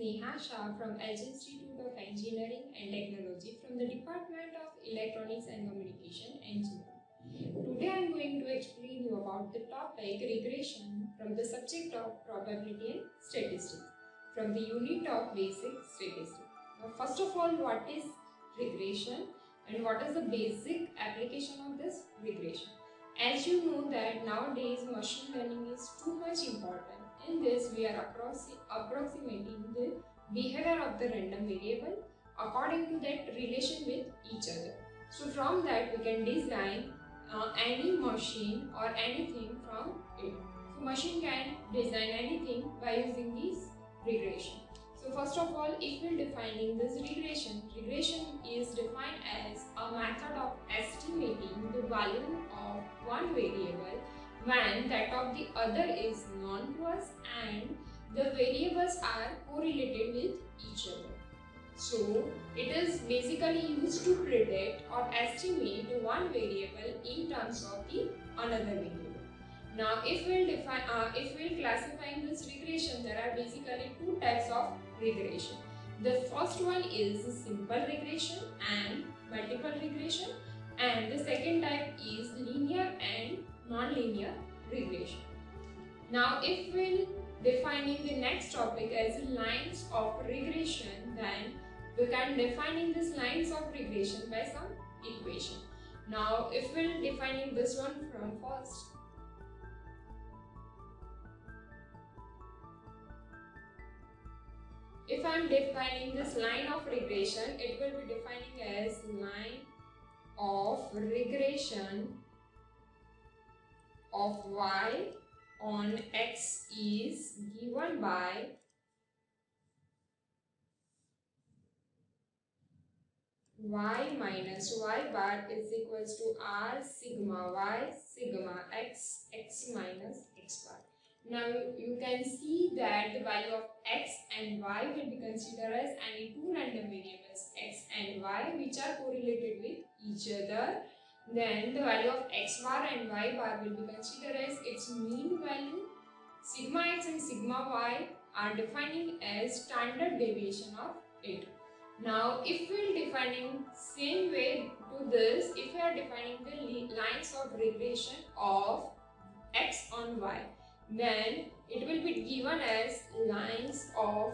Neha Shah from Edge Institute of Engineering and Technology from the Department of Electronics and Communication Engineering. Today I am going to explain you about the topic regression from the subject of probability and statistics from the unit of basic statistics. Now first of all, what is regression and what is the basic application of this regression? As you know that nowadays machine learning is too much important. In this, we are approximating the behavior of the random variable according to that relation with each other. So from that we can design any machine or anything from it. So machine can design anything by using this regression. So first of all, if we are defining this regression is defined as a method of estimating the value of one variable when that of the other is known to us and the variables are correlated with each other. So it is basically used to predict or estimate one variable in terms of the another variable. Now if we classify this regression, there are basically two types of regression. The first one is simple regression and multiple regression, and the second type is linear and non-linear regression. Now if we'll defining the next topic as lines of regression, then we can defining these lines of regression by some equation. Now if we'll defining this one from first, if I am defining this line of regression, it will be defining as line of regression of y on x is given by y minus y bar is equals to r sigma y sigma x x minus x bar. Now you can see that the value of x and y will be considered as any two random variables x and y which are correlated with each other. Then the value of x bar and y bar will be considered as its mean value. Sigma x and sigma y are defining as standard deviation of it. Now if we are defining same way to this, if we are defining the lines of regression of x on y, then it will be given as lines of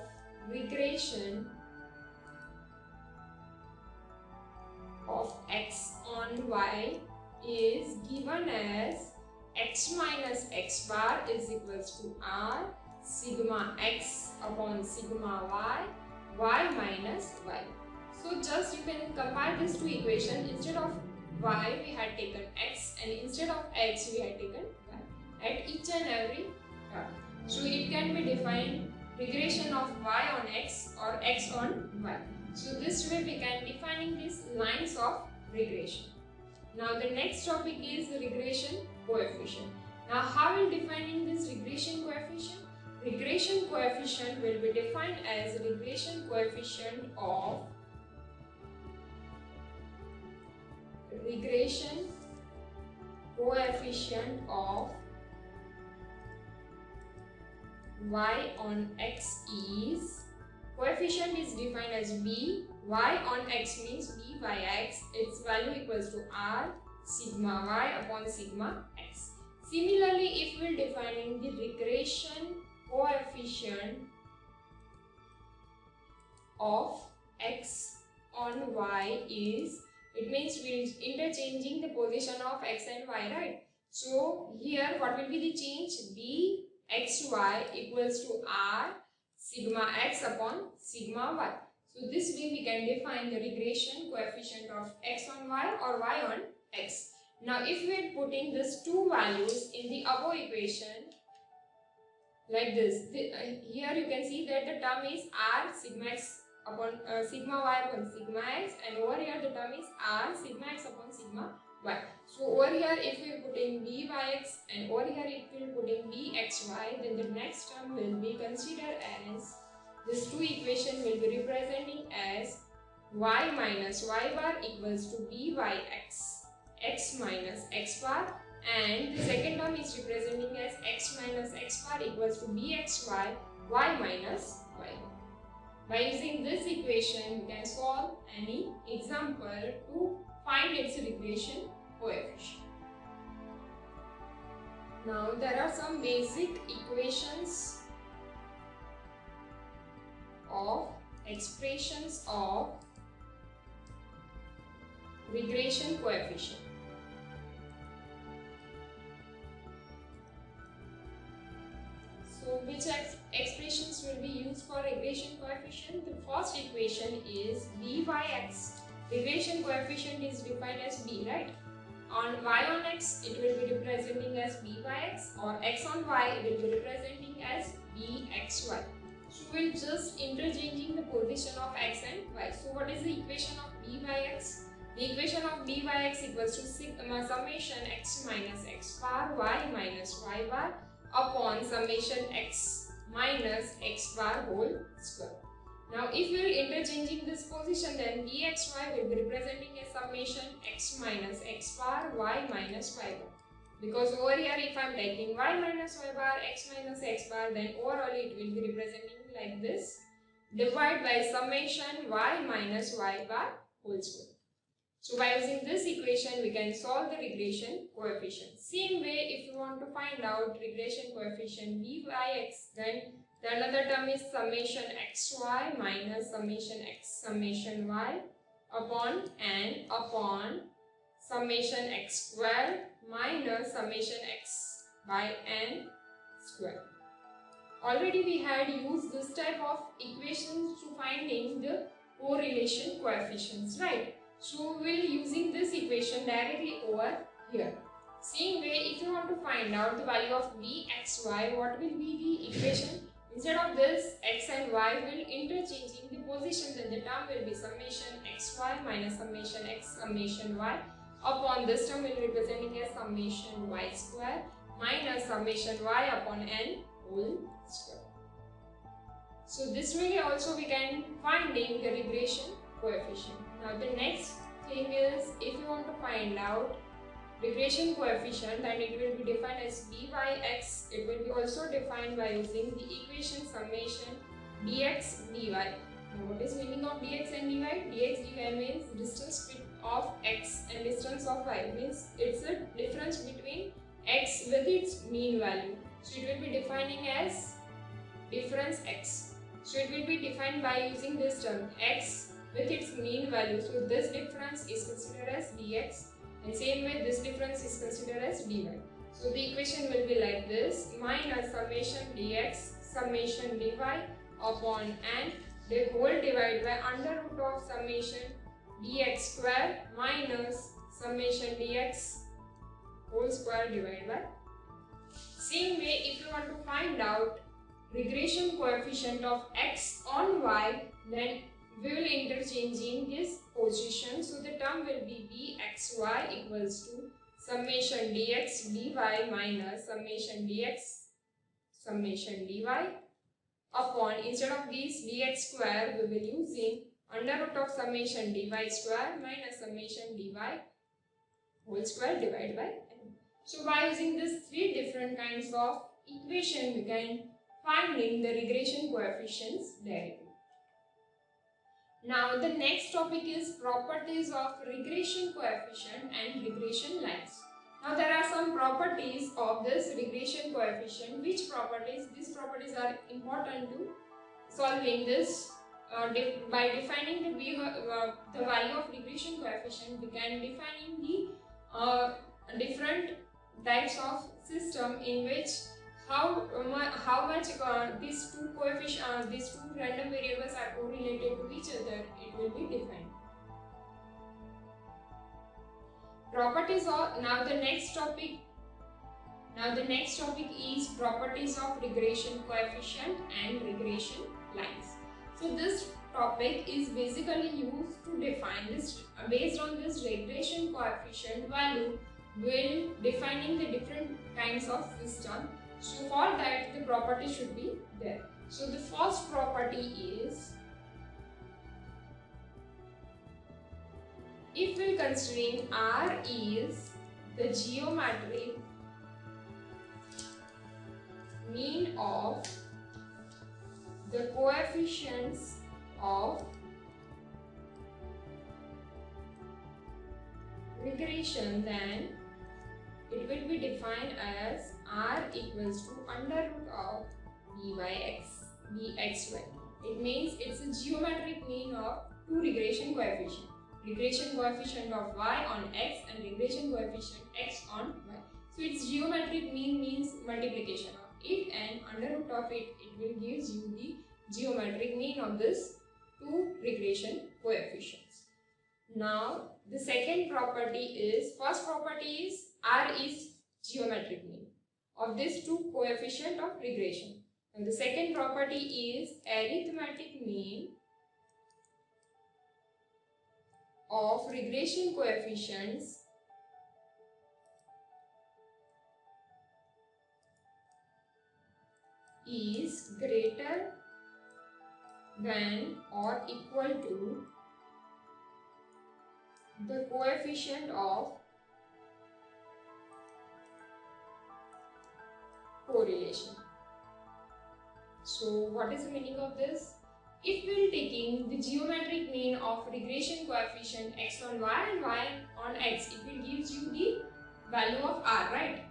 regression of x on y is given as x minus x bar is equals to r sigma x upon sigma y y minus y. So just you can compare these two equations. Instead of y we had taken x and instead of x we had taken y at each and every term. So it can be defined regression of y on x or x on y. So this way we can defining these lines of regression. Now the next topic is regression coefficient. Now how will defining this regression coefficient? Regression coefficient will be defined as regression coefficient of y on x is, coefficient is defined as b, y on x means b by x, its value equals to r sigma y upon sigma x. Similarly, if we are defining the regression coefficient of x on y is, it means we are interchanging the position of x and y, right? So here what will be the change? B xy equals to r sigma x upon sigma y. So this way we can define the regression coefficient of x on y or y on x. Now if we are putting these two values in the above equation like this, here you can see that the term is r sigma x upon sigma y upon sigma x, and over here the term is r sigma x upon sigma y. So over here if we are putting b by x and over here if we are putting b x y, then the next term will be considered as, these two equations will be representing as y minus y bar equals to b by x, x minus x bar, and the second term is representing as x minus x bar equals to bxy, y minus y. By using this equation, we can solve any example to find its regression coefficient. Now there are some basic equations of expressions of regression coefficient. So which expressions will be used for regression coefficient? The first equation is Byx. Regression coefficient is defined as B, right? On y on x it will be representing as Byx, or x on y it will be representing as Bxy. So we're just interchanging the position of x and y. So what is the equation of Byx? The equation of Byx equals to summation x minus x bar y minus y bar upon summation x minus x bar whole square. Now if we are interchanging this position, then Bxy will be representing as summation x minus x bar y minus y bar. Because over here if I am taking y minus y bar, x minus x bar, then overall it will be representing like this. Divide by summation y minus y bar whole square. So by using this equation, we can solve the regression coefficient. Same way, if you want to find out regression coefficient Byx, then the another term is summation xy minus summation x summation y upon n upon summation x square minus summation x by n square. Already we had used this type of equations to finding the correlation coefficients, right? So we will using this equation directly over here. Same way, if you want to find out the value of Bxy, what will be the equation? Instead of this, x and y will interchanging the position, then the term will be summation xy minus summation x summation y upon this term will be representing as summation y square minus summation y upon n whole square. So this way also we can finding the regression coefficient. Now the next thing is, if you want to find out regression coefficient, then it will be defined as Byx. It will be also defined by using the equation summation dx dy. Now what is meaning of dx and dy? Dx dy means distance of x and distance of y, means it's a difference between x with its mean value. So it will be defining as difference x. So it will be defined by using this term x with its mean value. So this difference is considered as dx, and same way this difference is considered as dy. So the equation will be like this: minus summation dx summation dy upon n, the whole divided by under root of summation dx square minus summation dx whole square divided by. Same way, if you want to find out regression coefficient of x on y, then we will interchanging this position. So the term will be Bxy equals to summation dx dy minus summation dx summation dy upon, instead of this dx square, we will using under root of summation dy square minus summation dy whole square divided by n. So by using these three different kinds of equation, we can finding the regression coefficients directly. Now the next topic is properties of regression coefficient and regression lines. Now there are some properties of this regression coefficient. Which properties? These properties are important to solving this. By defining the value of regression coefficient, we can defining the different types of system in which how much these two coefficients, these two random variables are correlated to each other, it will be defined. Properties of, now the next topic is properties of regression coefficient and regression lines. So this topic is basically used to define this, based on this regression coefficient value, will defining the different kinds of system. So for that, the property should be there. So the first property is, if we are considering R is the geometric mean of the coefficients of regression, then it will be defined as r equals to under root of bxy. It means it's a geometric mean of two regression coefficients. Regression coefficient of y on x and regression coefficient x on y. So its geometric mean means multiplication of it, and under root of it will gives you the geometric mean of this two regression coefficients. Now the second property is, first property is r is geometric mean of this two coefficient of regression. And the second property is arithmetic mean of regression coefficients is greater than or equal to the coefficient of correlation. So what is the meaning of this? If we are taking the geometric mean of regression coefficient x on y and y on x, it will gives you the value of r, right?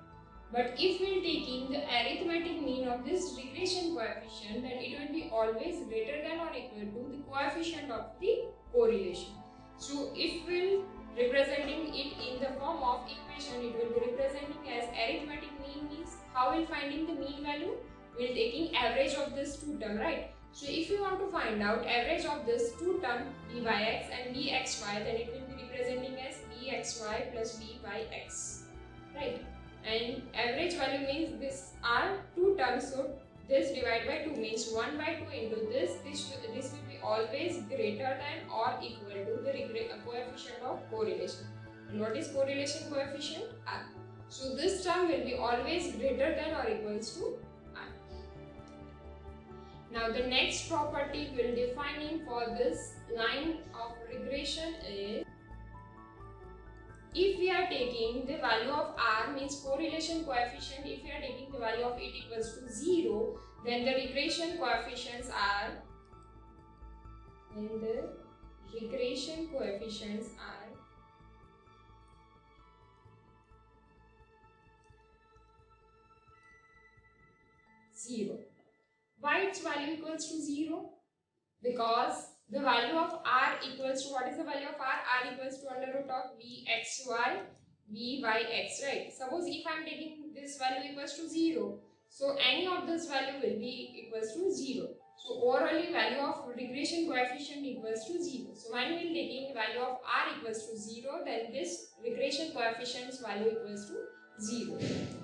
But if we are taking the arithmetic mean of this regression coefficient, then it will be always greater than or equal to the coefficient of the correlation. So if we will representing it in the form of equation, it will be representing as arithmetic mean means how we finding the mean value? We are taking average of this two term, right? So if you want to find out average of this two term byx and bxy, then it will be representing as bxy plus byx, right? And average value means this are two terms, so this divided by 2 means 1 by 2 into this will be always greater than or equal to the coefficient of correlation. And what is correlation coefficient? R. So this term will be always greater than or equals to R. Now the next property will defining for this line of regression is, if we are taking the value of r means correlation coefficient, if we are taking the value of it equals to 0, then the regression coefficients are, zero. Why its value equals to 0? Because the value of r equals to, what is the value of r? R equals to under root of bxy, byx, right? Suppose if I am taking this value equals to 0, so any of this value will be equals to 0. So overall value of regression coefficient equals to 0. So when we will taking value of r equals to 0, then this regression coefficient's value equals to 0.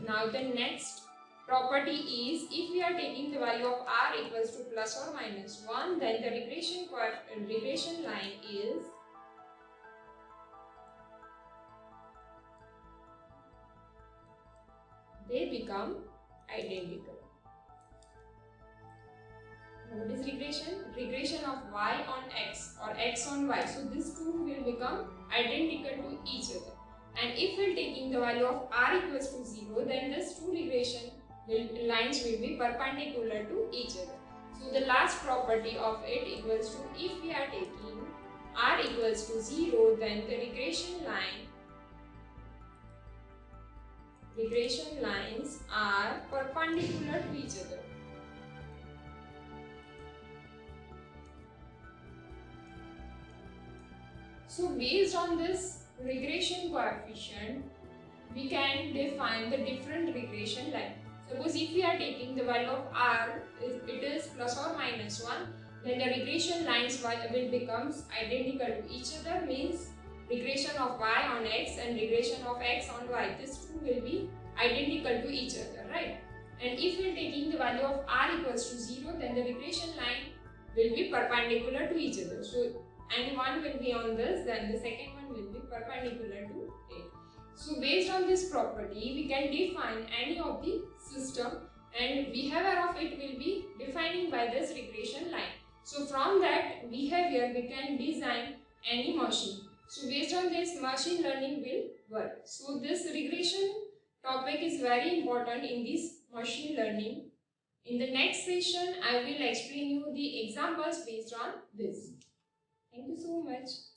Now the next property is, if we are taking the value of r equals to plus or minus 1, then the regression line is they become identical. What is regression? Regression of y on x or x on y. So these two will become identical to each other. And if we are taking the value of r equals to 0, then these two regression lines will be perpendicular to each other. So the last property of it equals to, if we are taking r equals to 0, then the regression lines are perpendicular to each other. So based on this regression coefficient, we can define the different regression line. Suppose if we are taking the value of r, it is plus or minus 1, then the regression lines will become identical to each other, means regression of y on x and regression of x on y. These two will be identical to each other, right? And if we are taking the value of r equals to 0, then the regression line will be perpendicular to each other. So, and one will be on this, then the second one will be perpendicular to it. So based on this property, we can define any of the system, and behavior of it will be defining by this regression line. So from that behavior, we can design any machine. So based on this, machine learning will work. So this regression topic is very important in this machine learning In the next session, I will explain you the examples based on this. Thank you so much.